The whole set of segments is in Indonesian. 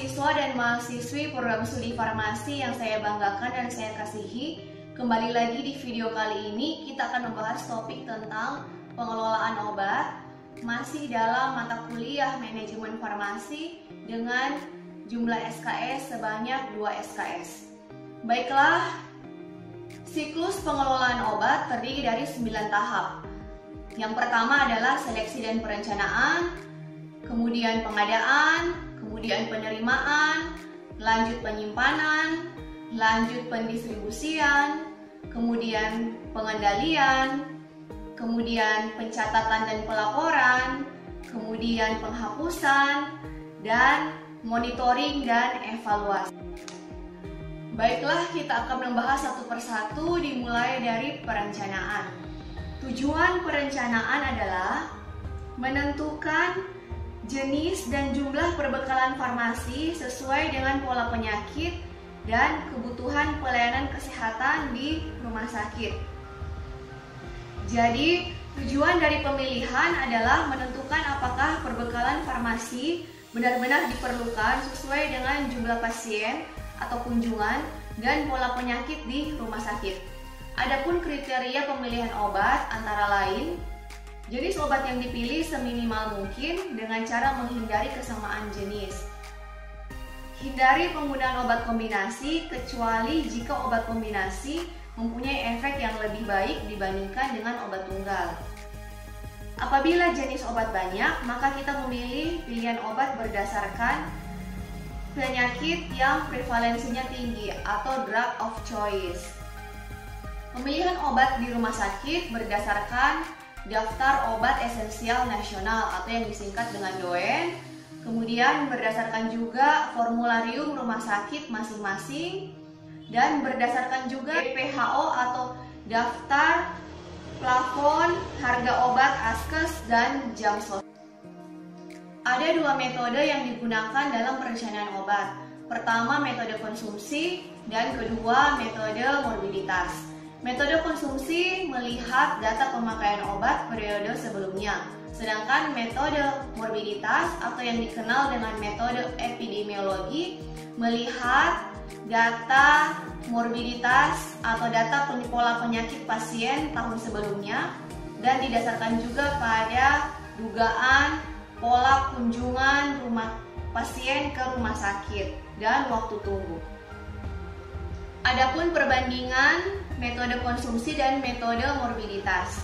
mahasiswa dan mahasiswi program studi farmasi yang saya banggakan dan saya kasihi. Kembali lagi di video kali ini kita akan membahas topik tentang pengelolaan obat, masih dalam mata kuliah manajemen farmasi dengan jumlah SKS sebanyak 2 SKS. Baiklah, siklus pengelolaan obat terdiri dari 9 tahap. Yang pertama adalah seleksi dan perencanaan, kemudian pengadaan, kemudian penerimaan, lanjut penyimpanan, lanjut pendistribusian, kemudian pengendalian, kemudian pencatatan dan pelaporan, kemudian penghapusan, dan monitoring dan evaluasi. Baiklah, kita akan membahas satu persatu dimulai dari perencanaan. Tujuan perencanaan adalah menentukan jenis dan jumlah perbekalan farmasi sesuai dengan pola penyakit dan kebutuhan pelayanan kesehatan di rumah sakit. Jadi, tujuan dari pemilihan adalah menentukan apakah perbekalan farmasi benar-benar diperlukan sesuai dengan jumlah pasien atau kunjungan dan pola penyakit di rumah sakit. Adapun kriteria pemilihan obat antara lain jenis obat yang dipilih seminimal mungkin dengan cara menghindari kesamaan jenis. Hindari penggunaan obat kombinasi kecuali jika obat kombinasi mempunyai efek yang lebih baik dibandingkan dengan obat tunggal. Apabila jenis obat banyak, maka kita memilih pilihan obat berdasarkan penyakit yang prevalensinya tinggi atau drug of choice. Pemilihan obat di rumah sakit berdasarkan Daftar Obat Esensial Nasional atau yang disingkat dengan DOEN, kemudian berdasarkan juga formularium rumah sakit masing-masing, dan berdasarkan juga WHO atau Daftar Plafon Harga Obat Askes dan Jamsos. Ada dua metode yang digunakan dalam perencanaan obat. Pertama, metode konsumsi, dan kedua, metode morbiditas. Metode konsumsi melihat data pemakaian obat periode sebelumnya, sedangkan metode morbiditas atau yang dikenal dengan metode epidemiologi melihat data morbiditas atau data pola penyakit pasien tahun sebelumnya dan didasarkan juga pada dugaan pola kunjungan pasien ke rumah sakit dan waktu tunggu. Adapun perbandingan metode konsumsi dan metode morbiditas.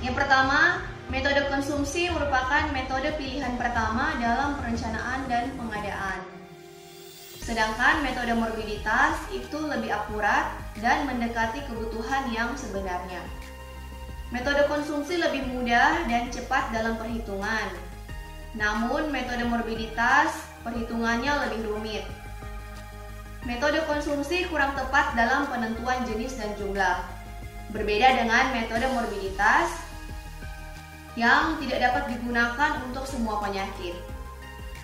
Yang pertama, metode konsumsi merupakan metode pilihan pertama dalam perencanaan dan pengadaan. Sedangkan metode morbiditas itu lebih akurat dan mendekati kebutuhan yang sebenarnya. Metode konsumsi lebih mudah dan cepat dalam perhitungan. Namun metode morbiditas perhitungannya lebih rumit. Metode konsumsi kurang tepat dalam penentuan jenis dan jumlah. Berbeda dengan metode morbiditas yang tidak dapat digunakan untuk semua penyakit.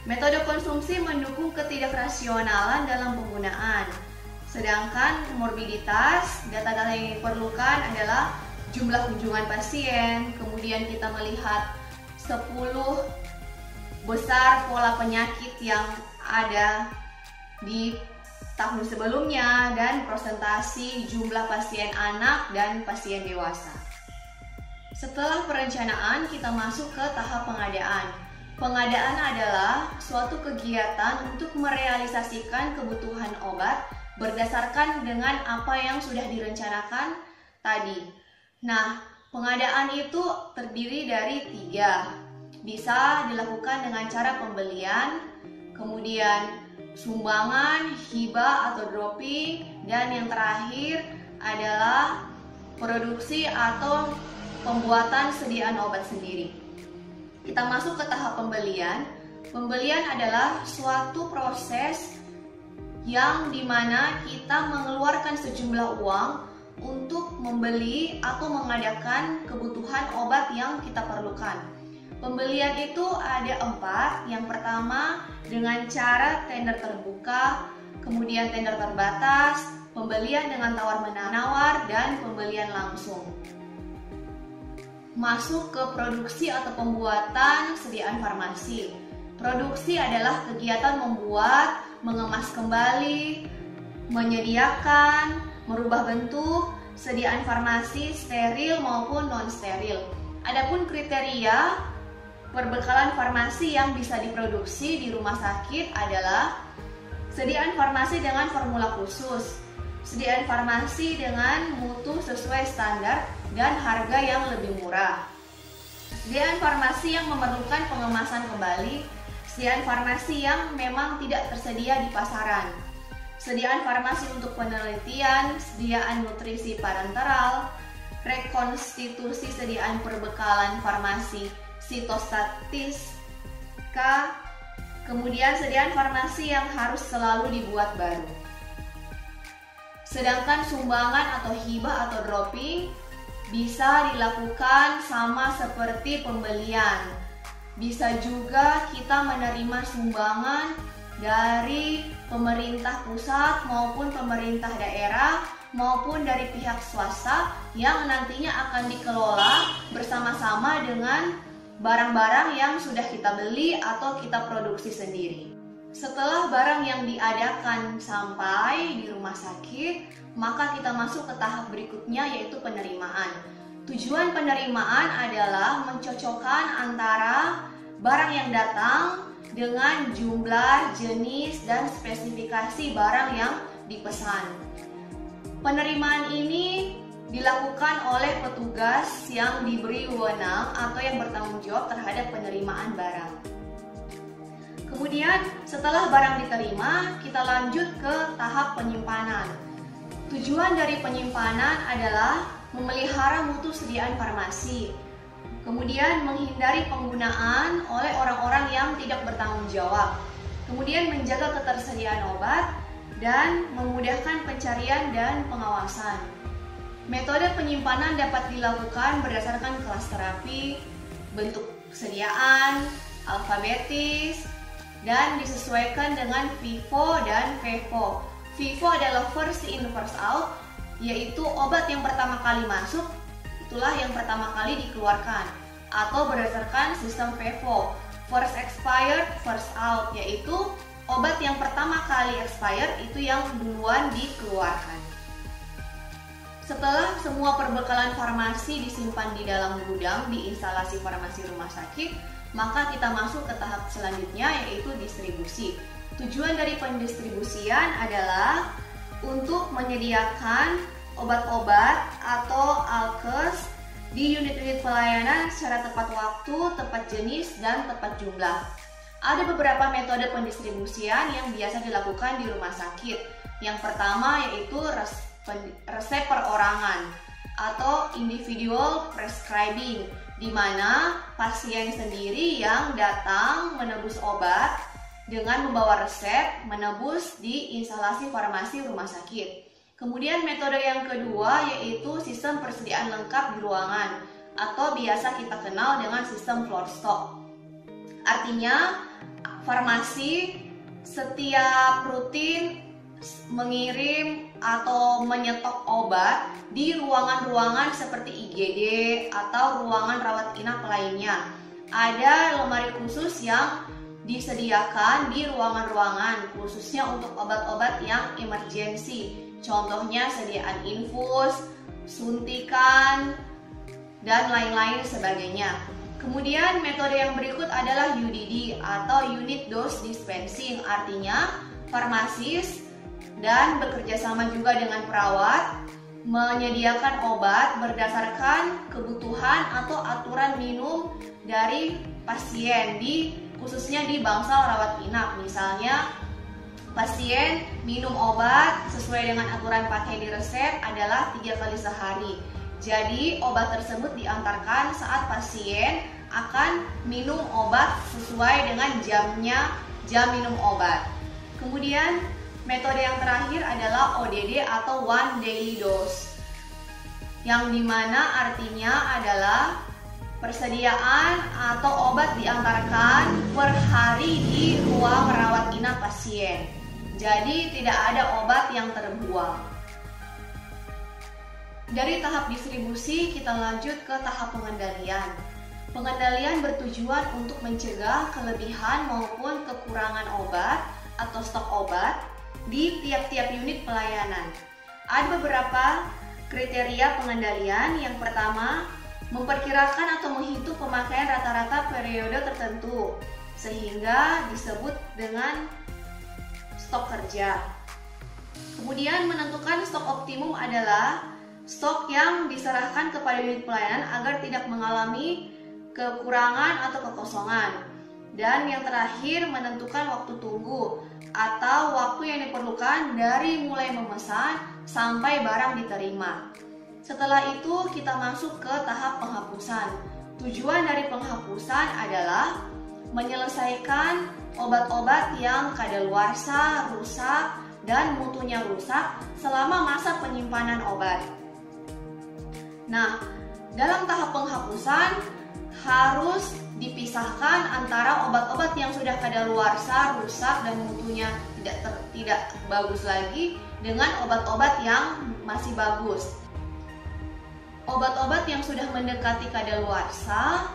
Metode konsumsi mendukung ketidakrasionalan dalam penggunaan. Sedangkan morbiditas, data-data yang diperlukan adalah jumlah kunjungan pasien, kemudian kita melihat 10 besar pola penyakit yang ada di tahun sebelumnya dan presentasi jumlah pasien anak dan pasien dewasa. Setelah perencanaan, kita masuk ke tahap pengadaan. Pengadaan adalah suatu kegiatan untuk merealisasikan kebutuhan obat berdasarkan dengan apa yang sudah direncanakan tadi. Nah, pengadaan itu terdiri dari 3. Bisa dilakukan dengan cara pembelian, kemudian sumbangan, hibah atau dropping, dan yang terakhir adalah produksi atau pembuatan sediaan obat sendiri. Kita masuk ke tahap pembelian. Pembelian adalah suatu proses yang dimana kita mengeluarkan sejumlah uang untuk membeli atau mengadakan kebutuhan obat yang kita perlukan. Pembelian itu ada 4. Yang pertama dengan cara tender terbuka, kemudian tender terbatas, pembelian dengan tawar-menawar, dan pembelian langsung. Masuk ke produksi atau pembuatan sediaan farmasi. Produksi adalah kegiatan membuat, mengemas kembali, menyediakan, merubah bentuk, sediaan farmasi steril maupun non-steril. Adapun kriteria perbekalan farmasi yang bisa diproduksi di rumah sakit adalah sediaan farmasi dengan formula khusus, sediaan farmasi dengan mutu sesuai standar dan harga yang lebih murah, sediaan farmasi yang memerlukan pengemasan kembali, sediaan farmasi yang memang tidak tersedia di pasaran, sediaan farmasi untuk penelitian, sediaan nutrisi parenteral, rekonstitusi sediaan perbekalan farmasi sitostatis, kemudian sediaan farmasi yang harus selalu dibuat baru. Sedangkan sumbangan atau hibah atau dropping bisa dilakukan sama seperti pembelian. Bisa juga kita menerima sumbangan dari pemerintah pusat maupun pemerintah daerah maupun dari pihak swasta yang nantinya akan dikelola bersama-sama dengan barang-barang yang sudah kita beli atau kita produksi sendiri. Setelah barang yang diadakan sampai di rumah sakit, maka kita masuk ke tahap berikutnya, yaitu penerimaan. Tujuan penerimaan adalah mencocokkan antara barang yang datang dengan jumlah, jenis, dan spesifikasi barang yang dipesan. Penerimaan ini dilakukan oleh petugas yang diberi wewenang atau yang bertanggung jawab terhadap penerimaan barang. Kemudian setelah barang diterima, kita lanjut ke tahap penyimpanan. Tujuan dari penyimpanan adalah memelihara mutu sediaan farmasi, kemudian menghindari penggunaan oleh orang-orang yang tidak bertanggung jawab, kemudian menjaga ketersediaan obat, dan memudahkan pencarian dan pengawasan. Metode penyimpanan dapat dilakukan berdasarkan kelas terapi, bentuk persediaan, alfabetis, dan disesuaikan dengan FIFO dan FEVO. FIFO adalah first in first out, yaitu obat yang pertama kali masuk, itulah yang pertama kali dikeluarkan. Atau berdasarkan sistem FEVO, first expired, first out, yaitu obat yang pertama kali expired itu yang duluan dikeluarkan. Setelah semua perbekalan farmasi disimpan di dalam gudang di instalasi farmasi rumah sakit, maka kita masuk ke tahap selanjutnya, yaitu distribusi. Tujuan dari pendistribusian adalah untuk menyediakan obat-obat atau alkes di unit-unit pelayanan secara tepat waktu, tepat jenis, dan tepat jumlah. Ada beberapa metode pendistribusian yang biasa dilakukan di rumah sakit. Yang pertama yaitu resep perorangan atau individual prescribing, di mana pasien sendiri yang datang menebus obat dengan membawa resep menebus di instalasi farmasi rumah sakit. Kemudian metode yang kedua yaitu sistem persediaan lengkap di ruangan atau biasa kita kenal dengan sistem floor stock. Artinya farmasi setiap rutin mengirim atau menyetok obat di ruangan-ruangan seperti IGD atau ruangan rawat inap lainnya. Ada lemari khusus yang disediakan di ruangan-ruangan khususnya untuk obat-obat yang emergensi. Contohnya sediaan infus, suntikan, dan lain-lain sebagainya. Kemudian metode yang berikut adalah UDD atau Unit Dose Dispensing, artinya farmasis dan bekerja sama juga dengan perawat menyediakan obat berdasarkan kebutuhan atau aturan minum dari pasien khususnya di bangsal rawat inap. Misalnya pasien minum obat sesuai dengan aturan pakai di resep adalah 3 kali sehari. Jadi obat tersebut diantarkan saat pasien akan minum obat sesuai dengan jam minum obat. Kemudian metode yang terakhir adalah ODD atau One Daily Dose, yang dimana artinya adalah persediaan atau obat diantarkan per hari di ruang rawat inap pasien. Jadi tidak ada obat yang terbuang. Dari tahap distribusi kita lanjut ke tahap pengendalian. Pengendalian bertujuan untuk mencegah kelebihan maupun kekurangan obat atau stok obat di tiap-tiap unit pelayanan. Ada beberapa kriteria pengendalian. Yang pertama, memperkirakan atau menghitung pemakaian rata-rata periode tertentu, sehingga disebut dengan stok kerja. Kemudian menentukan stok optimum adalah stok yang diserahkan kepada unit pelayanan agar tidak mengalami kekurangan atau kekosongan. Dan yang terakhir, menentukan waktu tunggu atau waktu yang diperlukan dari mulai memesan sampai barang diterima. Setelah itu kita masuk ke tahap penghapusan. Tujuan dari penghapusan adalah menyelesaikan obat-obat yang kadaluarsa, rusak, dan mutunya rusak selama masa penyimpanan obat. Nah, dalam tahap penghapusan harus dipisahkan antara obat-obat yang sudah kadaluarsa, rusak, dan mutunya tidak bagus lagi dengan obat-obat yang masih bagus. Obat-obat yang sudah mendekati kadaluarsa,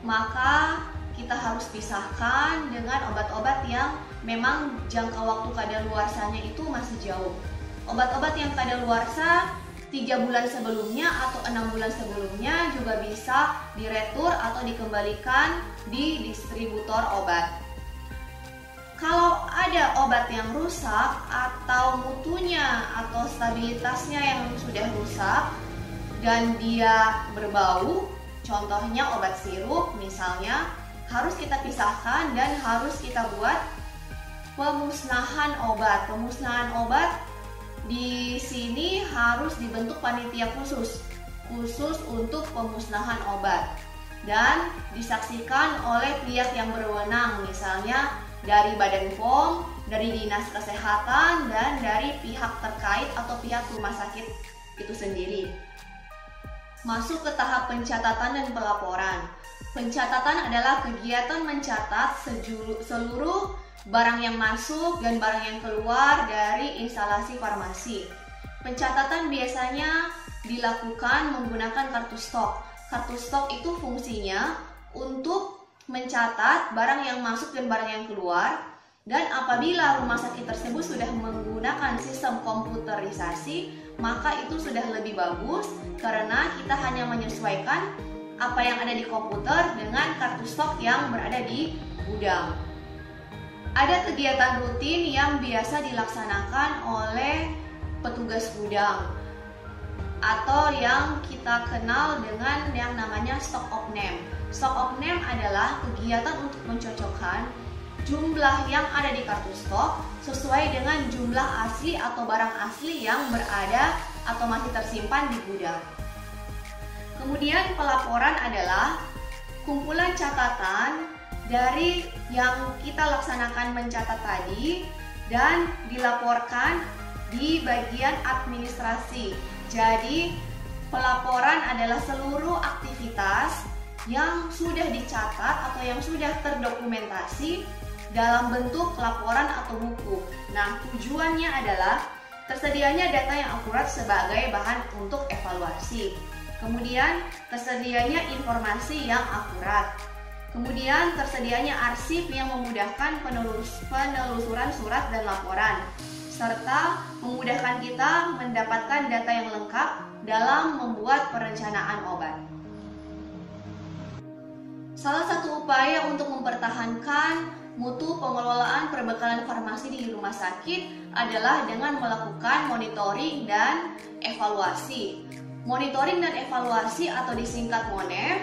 maka kita harus pisahkan dengan obat-obat yang memang jangka waktu kadaluarsanya itu masih jauh. Obat-obat yang kadaluarsa 3 bulan sebelumnya atau 6 bulan sebelumnya juga bisa diretur atau dikembalikan di distributor obat. Kalau ada obat yang rusak atau mutunya atau stabilitasnya yang sudah rusak dan dia berbau, contohnya obat sirup misalnya, harus kita pisahkan dan harus kita buat pemusnahan obat. Pemusnahan obat di sini harus dibentuk panitia khusus untuk pemusnahan obat dan disaksikan oleh pihak yang berwenang, misalnya dari Badan POM, dari Dinas Kesehatan, dan dari pihak terkait atau pihak rumah sakit itu sendiri. Masuk ke tahap pencatatan dan pelaporan. Pencatatan adalah kegiatan mencatat seluruh barang yang masuk dan barang yang keluar dari instalasi farmasi. Pencatatan biasanya dilakukan menggunakan kartu stok. Kartu stok itu fungsinya untuk mencatat barang yang masuk dan barang yang keluar, dan apabila rumah sakit tersebut sudah menggunakan sistem komputerisasi, maka itu sudah lebih bagus karena kita hanya menyesuaikan apa yang ada di komputer dengan kartu stok yang berada di gudang. Ada kegiatan rutin yang biasa dilaksanakan oleh petugas gudang atau yang kita kenal dengan yang namanya stock of name. Stock of name adalah kegiatan untuk mencocokkan jumlah yang ada di kartu stok sesuai dengan jumlah asli atau barang asli yang berada atau masih tersimpan di gudang. Kemudian pelaporan adalah kumpulan catatan dari yang kita laksanakan mencatat tadi dan dilaporkan di bagian administrasi. Jadi pelaporan adalah seluruh aktivitas yang sudah dicatat atau yang sudah terdokumentasi dalam bentuk laporan atau buku. Nah, tujuannya adalah tersedianya data yang akurat sebagai bahan untuk evaluasi. Kemudian tersedianya informasi yang akurat. Kemudian tersedianya arsip yang memudahkan penelusuran surat dan laporan, serta memudahkan kita mendapatkan data yang lengkap dalam membuat perencanaan obat. Salah satu upaya untuk mempertahankan mutu pengelolaan perbekalan farmasi di rumah sakit adalah dengan melakukan monitoring dan evaluasi. Monitoring dan evaluasi atau disingkat MONEV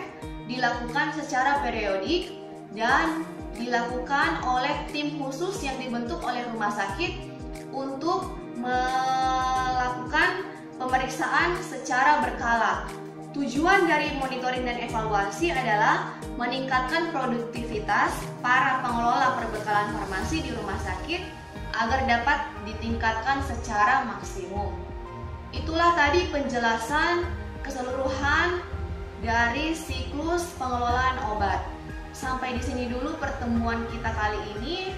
dilakukan secara periodik dan dilakukan oleh tim khusus yang dibentuk oleh rumah sakit untuk melakukan pemeriksaan secara berkala. Tujuan dari monitoring dan evaluasi adalah meningkatkan produktivitas para pengelola perbekalan farmasi di rumah sakit agar dapat ditingkatkan secara maksimum. Itulah tadi penjelasan keseluruhan dari siklus pengelolaan obat. Sampai di sini dulu pertemuan kita kali ini.